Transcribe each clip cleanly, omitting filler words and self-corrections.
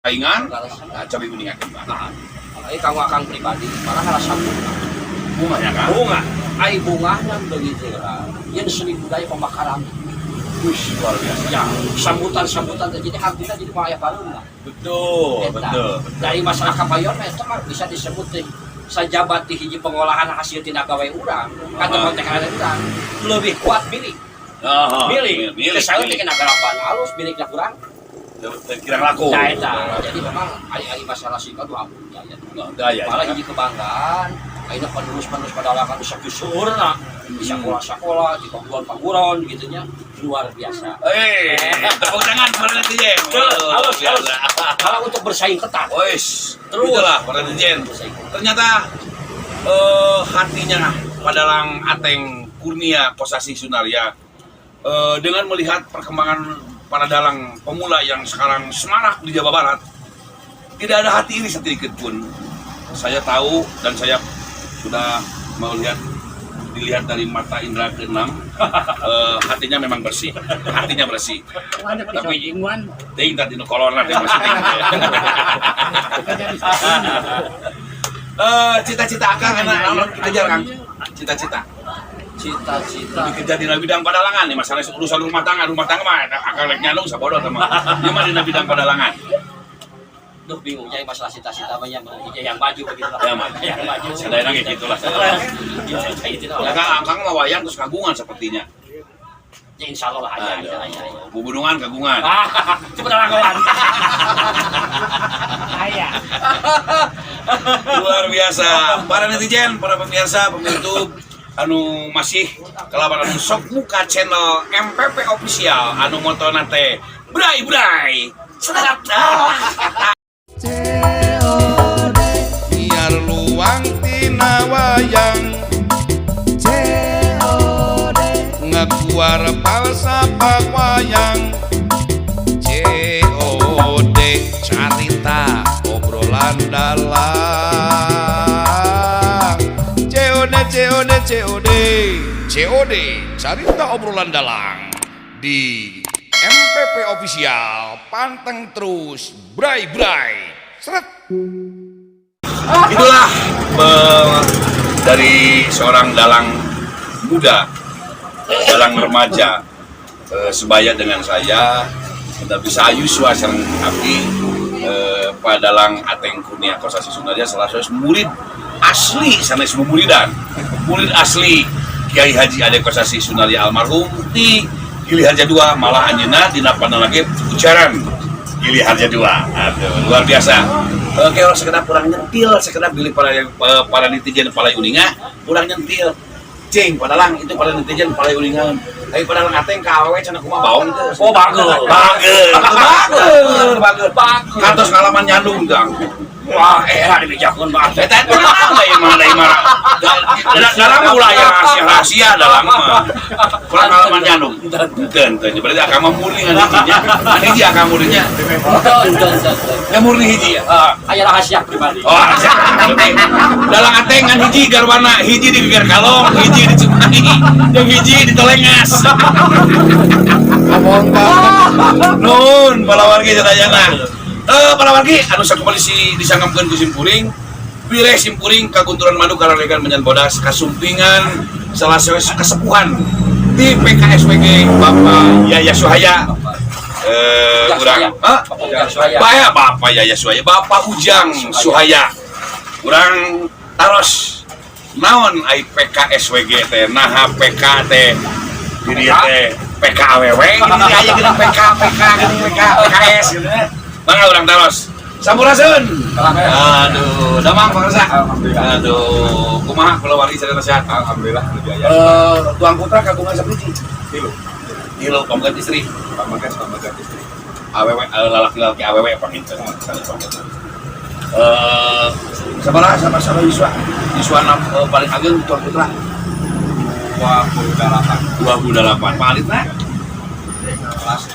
saingan cabai kuning akan Nah, kang akang pribadi malah rasa bunga ya kan? bunga. Ai bunganya begitu lah. Yang seni budaya pembakaran. Wih, luar biasa. Ya, sambutan jadi artinya jadi bahaya baru lah. Betul. Dari masyarakat Kapayon itu mah bisa disebut sajabat di hiji pengolahan hasil tindak gawe urang, kata kontekan urang lebih kuat milik. Milik. Saya teh kena garapan halus miliknya kurang. Kira laku. Nah, jadi memang hari masalah sih aduh ampun ya. Malah hiji kebanggaan, akhirnya penerus pedalaman bisa kusurna, bisa sekolah, di paguron gitunya luar biasa. Tepuk tangan para netizen. Halus. Malah untuk bersaing ketat. Wes, terus lah para netizen. Ternyata hatinya Padalang Ateng Kurnia Kosasih Sunaria dengan melihat perkembangan para dalang pemula yang sekarang semarak di Jawa Barat, tidak ada hati iri sedikit pun. Saya tahu dan saya sudah dilihat dari mata indera keenam, hatinya memang bersih, tapi ting tadi nu kolor lah maksudnya. Cita-cita akang anak kejar kang, cita-cita dikejar di bidang padalangan nih, masalah urusan rumah tangga mah akang lek nyalung sabodo sama dia mah di bidang padalangan. Duh bingung jadi masalah cita-cita banyak yang maju begitu lah. Yang maju. Sadayana kayak gitulah. Ya Kang mah wayang terus kagungan sepertinya. Ya insyaallah lah aya. Bubunungan kagungan. Cepet lakukan. Aya. Luar biasa. Para netizen, para pemirsa, pemirsa anu masih kelabaran sok muka channel MPP Official anu motona teh bray sedap biar luang tina wayang ngakuar palsapa wayang COD carita obrolan dalang COD carita obrolan dalang di MPP Official, panteng terus, bray, seret. Itulah dari seorang dalang muda, dalang remaja, sebaya dengan saya, kita bisa ayuswa sareng abdi Padalang Ateng Kurnia Kosasih Sunaria salah satu murid asli sanes mumuridan, murid asli Kiai Haji Ade Kosasih Sunaria almarhum di Gili Harja 2, malah anjeunna dina panalage ucaran Gili Harja 2. Aduh, luar biasa. Kalau sekedar kurang nyentil, sekedar pilih para netizen para uninga, kurang nyentil. Cing, Padalang itu para netizen para uningan. Tapi Padalang Ateng ka awewe cenah kumaha baong itu. Oh bagus. Kantos ngalaman nyandung Kang. Wah, dibijakun banget. Eta dalam ulah ya rahasia dalam kurang ngalaman nyandung. Bukan, berarti akang mah murni kan hijinya. Hiji akang murninya. Ya murni hiji ya. Aya rahasia pribadi. Oh, rahasia. Dalang Ateng kan hiji garwana, hiji di geger kalong, hiji di Cimahi, yang hiji di Tolengas. Nun, bala wargi jadayana. Para wargi anu sakembali disanggamkeun ku simpuring pilih simpuring kagunturan madu kararegan menyan bodas kasumpingan salah satu kesepuhan di PKSWG Bapak Yaya Suhaya urang Bapak Yaya Suhaya Bapak Ujang Suhaya urang taros naon ai PKSWG teh naha PK teh di dieu teh PKAWW gini aya geuning PKS gitu. Mangga urang taros. Sampuraseun. Aduh, damang pangresa. Aduh, kumaha kula wali sadana sehat? Alhamdulillah lebih aya. Tuang putra kagungan sapriji? 3. Pamagat istri. Pamagat istri. Awewe lalaki-lalaki awewe panginten. Sabaraha Yuswa? Yuswa paling ageung tuang putra. 28. Palitna? Kelas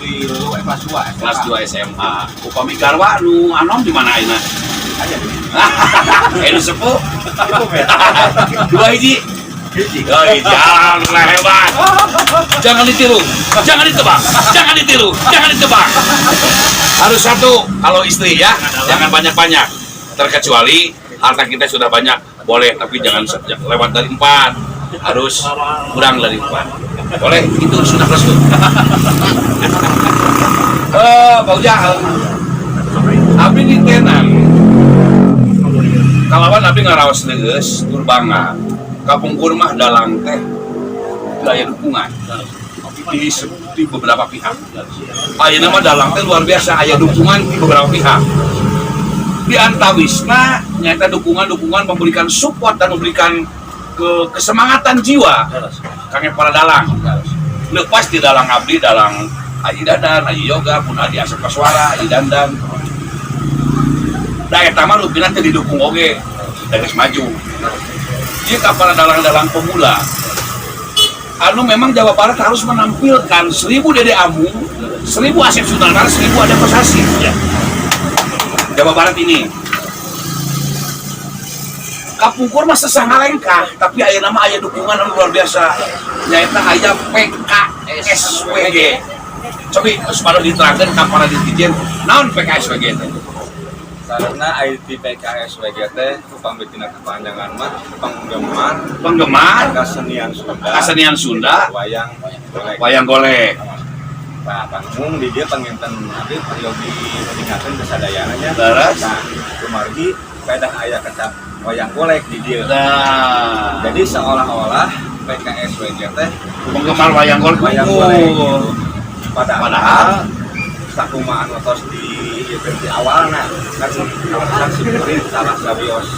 2 SMA. Upami garwa nu anom di mana ayeuna? Aya di. Nu sepuh. 2 hiji. Jangan hebat. Jangan ditiru, jangan ditebak, jangan ditiru, jangan ditebak. Harus satu kalau istri ya, jangan banyak-banyak. Terkecuali harta kita sudah banyak, boleh, tapi jangan lewat dari 4. Harus kurang dari 4. Boleh, itu sudah restu. Bau Jahal. Abi di Tenang. Kalawan abi ngaraos leus turbanga. Kapungkur mah dalang teh daya dukungan di beberapa pihak. Ayeuna mah dalang teh luar biasa, aya dukungan di beberapa pihak. Di antawisna nyata dukungan memberikan support dan memberikan kesemangatan jiwa kangge para dalang. Lepas di dalang abdi, dalang Aji Dadan, Aji Yoga, pun Adi Asep Kaswara, Aji Dandan. Da eta mah rupina teh didukung oge, geus maju. Ieu ka para dalang-dalang pemula. Anu memang Jawa Barat harus menampilkan 1000 Dede Amung, 1000 Asep Sunanar, 1000 Ade Kosasi. Ya. Jawa Barat ini. Kapungkur mah sesangalengkah, tapi ayeuna mah aya dukungan anu luar biasa. Nyaeta aya PKSWG. Cobi supaya diterangkan ka para netizen, naon PKSWG teh? Karena IT PKSWG teh pambitina kepanjangan mah penggemar kesenian Sunda wayang golek. Nah, panggung di dia penginten abdi peryogi meningkatkan kesadarannya. Terus kumargi pedah aya kecap wayang golek di dia. Nah, Jadi seolah-olah PKSWG teh penggemar wayang golek. Gitu. Padahal sakumaha anu tos di awalna kan simpurin salah sawios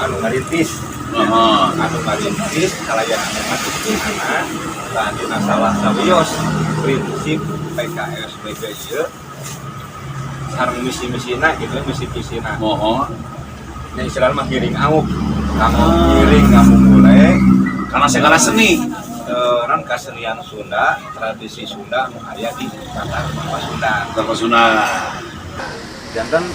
anu ngarintis. Anu ngarintis kalayan anu ngarintisna tah dina salah sawios prinsip PKSWG ieu sareng misi-misina gitu, misi-misina. Nya istilah mah giring auk. Kamu giring kamu golek Karena segala seni non kesenian Sunda, tradisi Sunda aya di Tatar Sunda. Tatar Sunda. Jantan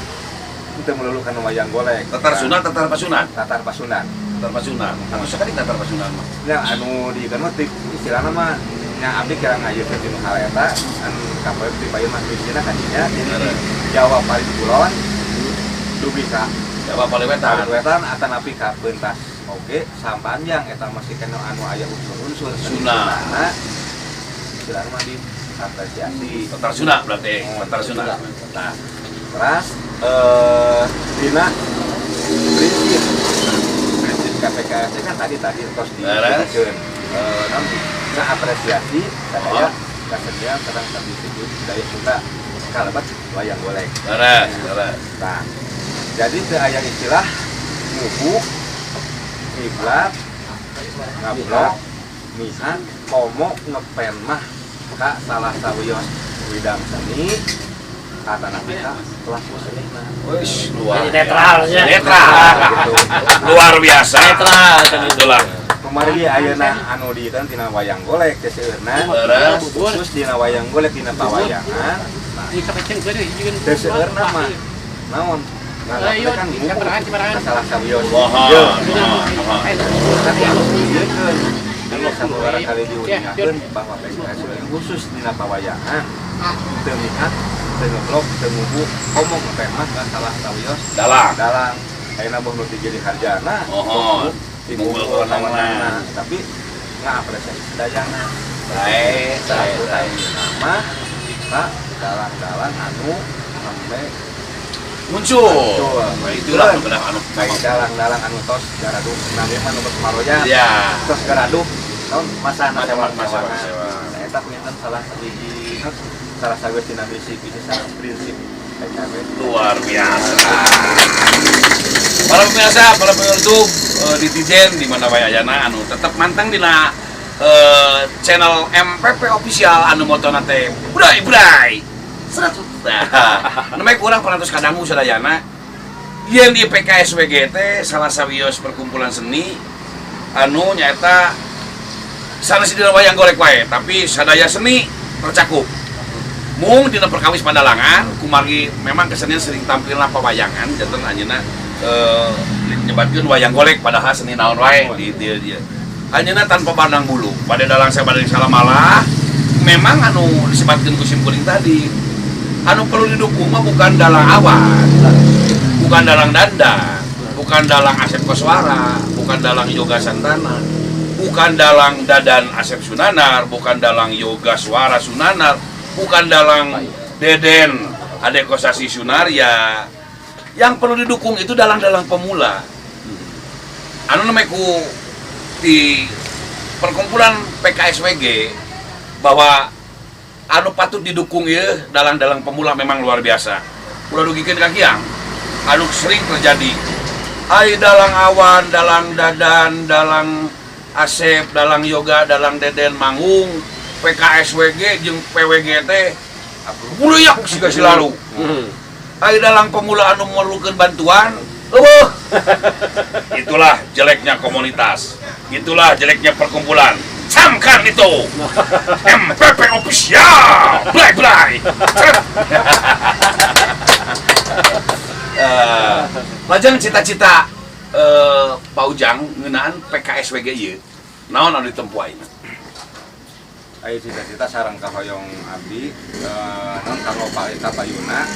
kita melulu kan wayang golek. Tatar Sunda, Tatar Pasunan. Tatar Pasunan. Tatar Pasunan. Anu sekali Tatar Pasunan mah. Ya anu di kan mah istilahna mah nya abdi kira ngayu teh dinu hal eta anu kapeueut di payun mah istilahna kadinya jadi Jawa paling kulon dugi ka Jawa Paliwetan. Paliwetan atanapi ka pentas oge sampanjang eta masih kena anu aya unsur-unsur Sunda. Istilahna mah di apresiasi. Tatar Sunda berarti. Tatar Sunda. Nah, Terus dina prinsip KPKS kan tadi terus dijelaskan non apresiasi saya kesenian tentang tradisi budaya Sunda kalabat wayang golek. Beres. Nah, jadi teu aya istilah ngubuk, ngiblat, ngablok, misan, komo, ngepen mah ka salah sawios widang seni kata nabi kelas seni. Wis luar. Netral ya. Netral. Gitu. Luar biasa. Netral. Itulah. Kemarin dia ayeuna anu di kan tina wayang golek teh seueurna khusus dina wayang golek dina pawayangan. Teh seueurna mah naon? Ngalah kan buku salah sawios. Tapi anu dieukeun anu sababaraha kali diuningakeun bahwa PKS khusus dina pawayangan teu mihat, teu ngeblok, teu ngubuk, omong teh mah salah sawios Dalang. Ayeuna boh nu jadi harjana. Timbul kewenangan, tapi nggak apresiasi sedayana. Baik. Nama kita dalang-dalang anu sampai Muncul. Nah, Itulah benar anu kayak dalang-dalang anu tos garaduh nami mah nu bermaroya. Iya. Tos garaduh tahun masa Masa. Nah, eta pinten salah sawit dina misi salah prinsip PKW. Luar biasa. Para pemirsa, para penyertup netizen di mana wae ayana anu tetap mantang dina channel MPP official anu motona teh budai. Seret. Nah, namanya kurang pernah terus kadangu sadayana. Yen di PKSWG teh salah sawios perkumpulan seni anu nyaeta sanes dina wayang golek wae, tapi sadaya seni tercakup. Mung dina perkawis Pandalangan, kumargi memang kesenian sering tampilna pawayangan janten anjeunna nyebatkeun wayang golek padahal seni naon wae di dia. Anjeunna tanpa pandang bulu pada dalang saya pada salah malah memang anu disebutkan ku simpuling tadi anu perlu didukung mah bukan dalang awan, bukan dalang danda, bukan dalang Asep Koswara, bukan dalang Yoga Santana, bukan dalang Dadan Asep Sunanar, bukan dalang Yoga Suara Sunanar, bukan dalang Deden Ade Kosasi Sunaria. Yang perlu didukung itu dalang-dalang pemula. Anu namanya ku di perkumpulan PKSWG bahwa anu patut didukung ya dalang-dalang pemula memang luar biasa. Udah dugikeun ka kiang anu sering terjadi. Ai dalang awan, dalang Dadan, dalang Asep, dalang Yoga, dalang Deden manggung PKSWG jeung PWG teh buluyak siga silalu. Ai dalang pemula anu memerlukeun bantuan. Itulah jeleknya komunitas. Itulah jeleknya perkumpulan. Camkan itu. MPP official. Blay. Lajang cita-cita Pak Ujang ngeunaan PKSWG ieu. Naon anu ditempuh ayeuna? Ayo cita-cita sareng ka hoyong abdi non kanggo Pak Payuna.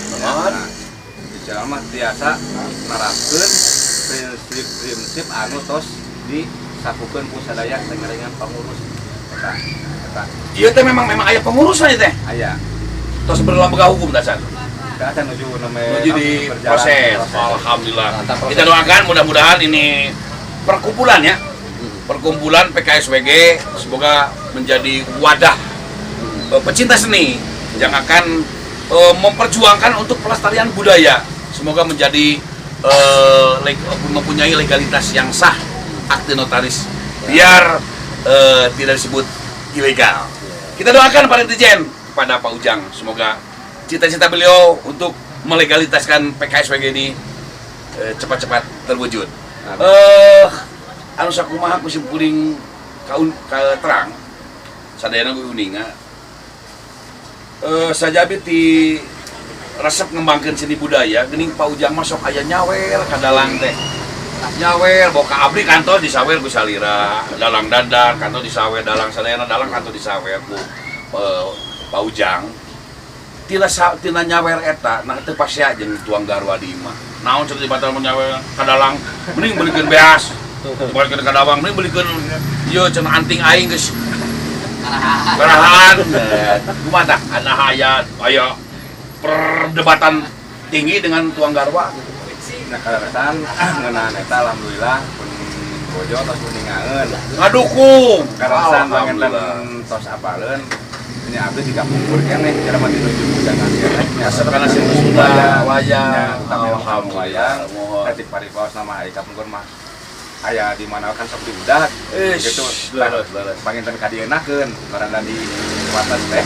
Bicara mah biasa narapkeun prinsip anu tos disakukeun ku sadaya sangarengan pengurus eta. Ieu teh memang aya pengurusna ieu teh. Aya. Tos berlembaga hukum dasar. Ka nuju Di proses. Alhamdulillah. Kita doakan mudah-mudahan ini perkumpulan ya. Perkumpulan PKSWG semoga menjadi wadah pecinta seni yang akan memperjuangkan untuk pelestarian budaya. Semoga menjadi mempunyai legalitas yang sah, akte notaris, biar tidak disebut ilegal. Kita doakan Pak Dirjen kepada Pak Ujang, semoga cita-cita beliau untuk melegalitaskan PKSWG ini cepat-cepat terwujud. Anu sakumaha ku simpuling ka terang sadayana ku uninga sajabi ti resep ngembangkeun seni budaya geuning Pak Ujang mah sok aya nyawer ka dalang teh. Nyawer boka abdi kantor disawer ku salira, dalang Dadan kantor disawer, dalang sadayana dalang kantor disawer ku Pak Ujang. Tina nyawer eta nah teu pasea jeung tuang garwa di imah. Naon ceuk dibatal nyawer ka dalang mending beulikeun beas. Balik ke kadawang ini belikan yo cenah anting aing geus garahan kumaha ana aya perdebatan tinggi dengan tuang garwa. Nah karasan ngeunaan eta alhamdulillah pun bojo tos kuningaeun ngadukung karasan bangetan tos apaleun ini abdi digabungkeun keneh cara mati nuju bujangan keneh asal kana sing wayang alhamdulillah wayang ketik paripos nama ai kapungkur mah aya di mana kan seperti budak gitu leres panginten ka dienakeun baranda di watas teh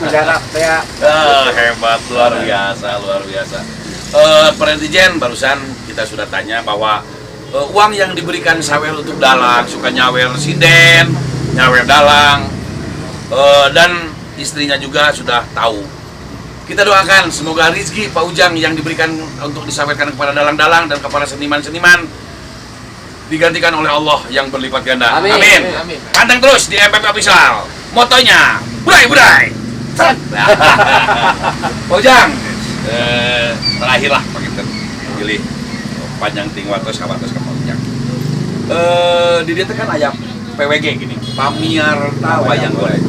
jarak teh hebat luar biasa Pak Dirjen barusan kita sudah tanya bahwa uang yang diberikan sawer untuk dalang suka nyawer sinden nyawer dalang dan istrinya juga sudah tahu. Kita doakan semoga rezeki Pak Ujang yang diberikan untuk disawerkan kepada dalang-dalang dan kepada seniman-seniman digantikan oleh Allah yang berlipat ganda. Amin. Pantang terus di MPP Official. Motonya burai. Pak Ujang, terakhirlah Pak kita pilih panjang ting watos ka Pak Ujang. Di dia kan aya PWG gini, Pamiarta Wayang Golek.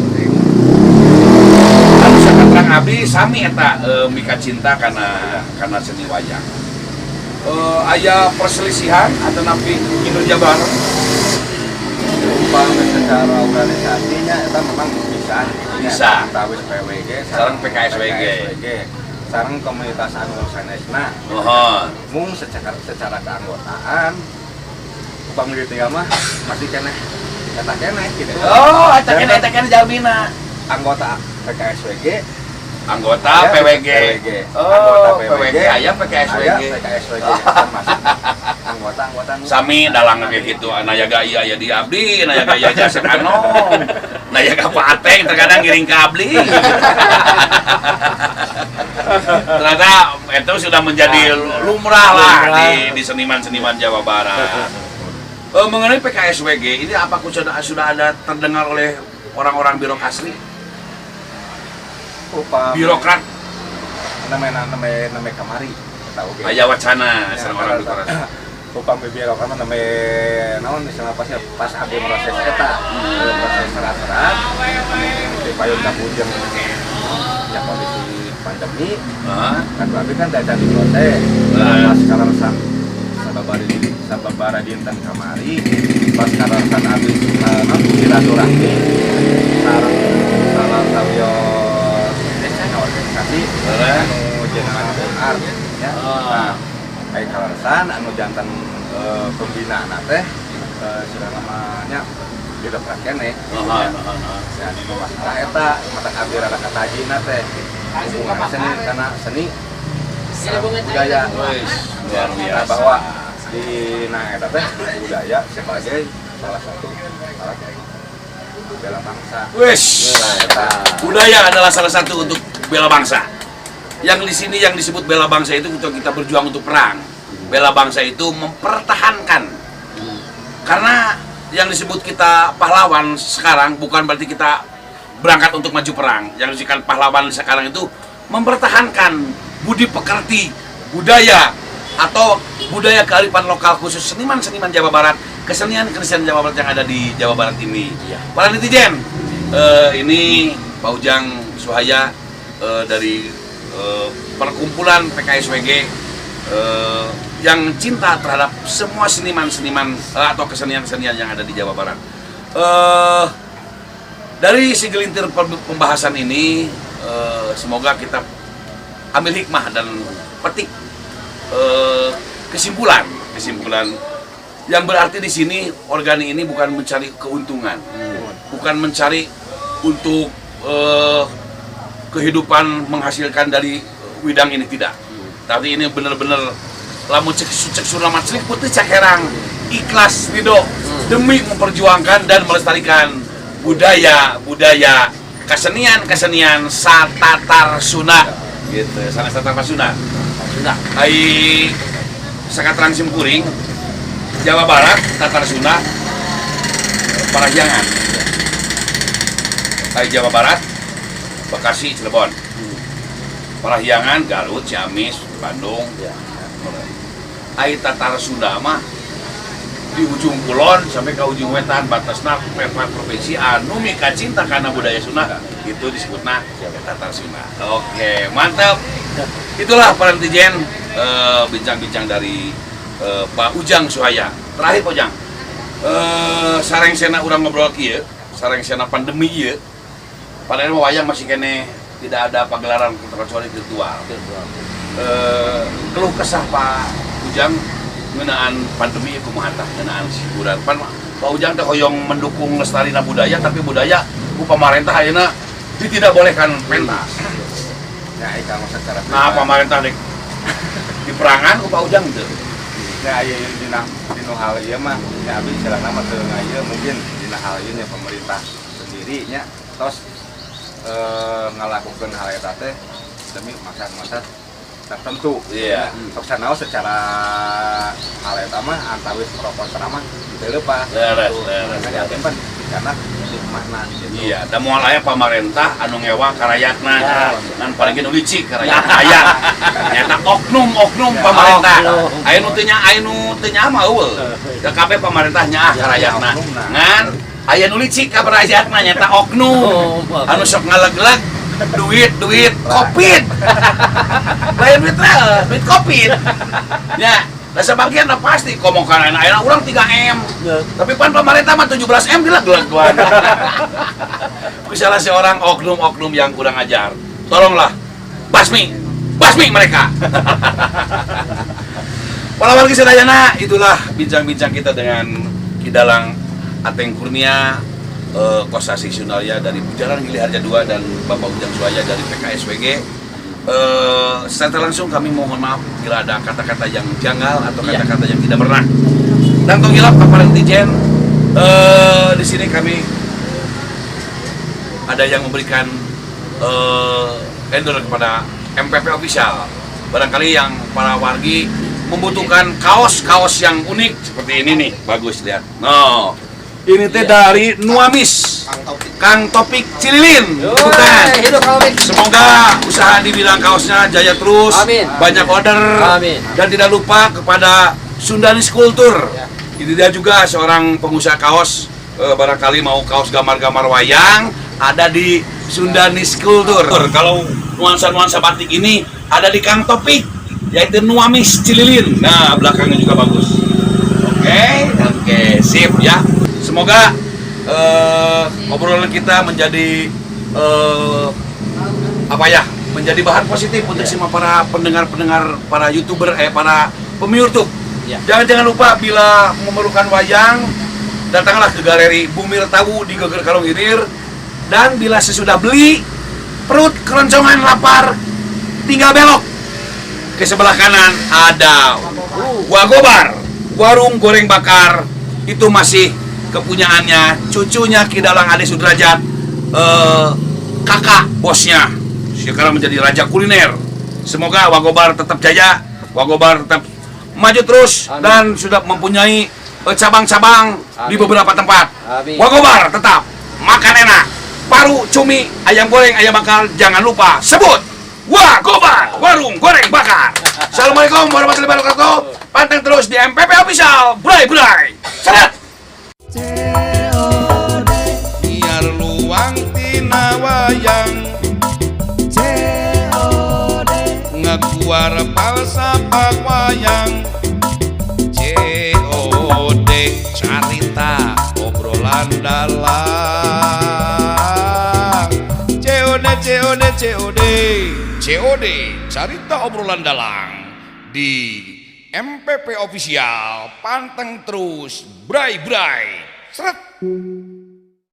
Terang abdi sami eta mika cinta karena seni wayang. Aya perselisihan atau napi kinerja bareng? Umpama secara organisasinya eta memang bisa. Tawis PWG sareng PKSWG. Sareng komunitas anu sanesna. Mung secara keanggotaan Bang Dirjen mah masih keneh eta keneh gitu. Eta keneh jalmina. Anggota PKSWG anggota PWG. Anggota PWG aya PKSWG. Anggota sami dalang ge kitu anayaga ieu aya di abdi, anayaga ieu Jasep Anom. Nayaga Pak Ateng terkadang ngiring ke abdi. Ternyata itu sudah menjadi lumrah lah di seniman-seniman Jawa Barat. Mengenai PKSWG ini apakah sudah ada terdengar oleh orang-orang birokrasi? Birokrat namanya kamari tahu ge. aya wacana sareng orang birokrasi. Upami birokrat namanya naon misalnya pas abi proses eta proses serat-serat di payung kapujeng ya kondisi pandemi kan berarti kan tidak jadi proses pas kararasan sababara dinten kamari pas kararasan abis silaturahmi sareng salah sawios organisasi anu jenengan benar ya nah kayak kararasan anu jantan pembinaan teh sudah namanya birokrat keneh ya di masalah eta mata abdi rada katajina teh hubungan seni karena seni budaya luar biasa bahwa di eta teh budaya sebagai salah satu alat bela bangsa. Budaya adalah salah satu untuk bela bangsa. Yang di sini yang disebut bela bangsa itu kita berjuang untuk perang. Bela bangsa itu mempertahankan. Karena yang disebut kita pahlawan sekarang bukan berarti kita berangkat untuk maju perang. Yang disebut pahlawan sekarang itu mempertahankan budi pekerti, budaya atau budaya kearifan lokal khusus seniman-seniman Jawa Barat, kesenian Jawa Barat yang ada di Jawa Barat ini. Para netizen, ini Pak Ujang Suhaya dari perkumpulan PKSWG yang cinta terhadap semua seniman-seniman atau kesenian-kesenian yang ada di Jawa Barat. Dari segelintir pembahasan ini, semoga kita ambil hikmah dan petik kesimpulan yang berarti di sini organi ini bukan mencari keuntungan, bukan mencari untuk kehidupan menghasilkan dari widang ini, tidak. Tapi ini benar-benar lamun cek surama celik putih cakerang ikhlas ridho demi memperjuangkan dan melestarikan budaya kesenian Satatar Sunda gitu. Sana Satatar Sunda ai Sakatrang Simkuring Jawa Barat Tatar Sunda Parahyangan ai Jawa Barat Bekasi Cirebon Parahyangan Garut Ciamis Bandung ai Tatar Sunda mah di ujung kulon sampai ke ujung wetan batasna peta provinsi anu mika cinta karena budaya Sunda itu disebutna Tatar Sunda. Oke, mantap. Itulah para netizen bincang-bincang dari Pak Ujang Suhaya. Terakhir Pak Ujang, sareng sena urang ngobrol kieu, sareng sena pandemi ieu. Padahal wayang masih kene tidak ada pagelaran kecuali virtual. Keluh kesah Pak Ujang ngeunaan pandemi kumaha tah ngeunaan hiburan. Pak Ujang teh hoyong mendukung lestarina budaya tapi budaya ku pamarentah ayeuna tidak bolehkan pentas. Ya ika mah secara Nah, pamarentah dek di perangan ku Pak Ujang teu. Ya aya dina hal ieu mah ya abdi istilahna mah teu ngaieu mungkin dina hal ieu nya pemerintah sendiri nya tos ngalakukeun hal eta teh demi masyarakat tertentu. Iya. Sok sanaos secara hal eta mah antawis pro kontra mah teu leupas. Leres. Karena hikmahna gitu. Iya, da moal aya pamarentah anu ngewa karayatna. Ngan paling nu licik karayat aya. Nyata oknum pamarentah. Aya nu teu nya mah eueuh. Da kabeh pamarentah nyaah karayatna. Ngan aya nu licik ka karayatna nyata oknum. Anu sok ngaleg-leg duit covid. Lain duit covid. Ya, rasa bagian udah pasti komokan ayeuna urang 3M. Tapi pan pemerintah mah 17M dileg-leg gua. Salah seorang oknum yang kurang ajar. Tolonglah basmi mereka. Para warga sedayana, itulah bincang-bincang kita dengan Kidalang Ateng Kurnia, Kosasi Sunaria dari Bujaran Gili Harja 2 dan Bapak Ujang Suhaya dari PKSWG. Secara langsung kami mohon maaf bila ada kata-kata yang janggal atau kata-kata yang tidak benar. Dan tongilap para netizen, di sini kami ada yang memberikan endorse kepada MPP official. Barangkali yang para wargi membutuhkan kaos yang unik seperti ini nih, bagus lihat. No, ini teh dari Nuamis, Kang Topik Cililin. Bukan. Semoga usaha di bidang kaosnya jaya terus, banyak order, dan tidak lupa kepada Sundanis Kultur. Ini dia juga seorang pengusaha kaos. Barangkali mau kaos gambar-gambar wayang, ada di Sundanis Kultur. Kalau nuansa-nuansa batik ini ada di Kang Topik, yaitu Nuamis Cililin. Nah, belakangnya juga bagus. Oke, sip ya. Semoga obrolan kita menjadi menjadi bahan positif untuk semua para pendengar, para YouTuber, para pemi-YouTube. Jangan lupa bila memerlukan wayang, datanglah ke Galeri Bumir Tawu di Geger Kalong Hilir. Dan bila sesudah beli, perut keroncongan lapar, tinggal belok ke sebelah kanan ada Wagobar, warung goreng bakar. Itu masih kepunyaannya cucunya Ki Dalang Ade Sudrajat, kakak bosnya. Sekarang menjadi raja kuliner. Semoga Wagobar tetap jaya, Wagobar tetap maju terus, dan sudah mempunyai cabang-cabang di beberapa tempat. Wagobar tetap makan enak, paru, cumi, ayam goreng, ayam bakar, jangan lupa sebut Wagobar, warung goreng bakar. Assalamualaikum warahmatullahi wabarakatuh. Panteng terus di MPP Official. Bray. Sadat. Biar luang tina wayang ngaguar palsa pak wayang. COD carita obrolan dalang. COD carita obrolan dalang di MPP Official. Panteng terus, bray. Seret.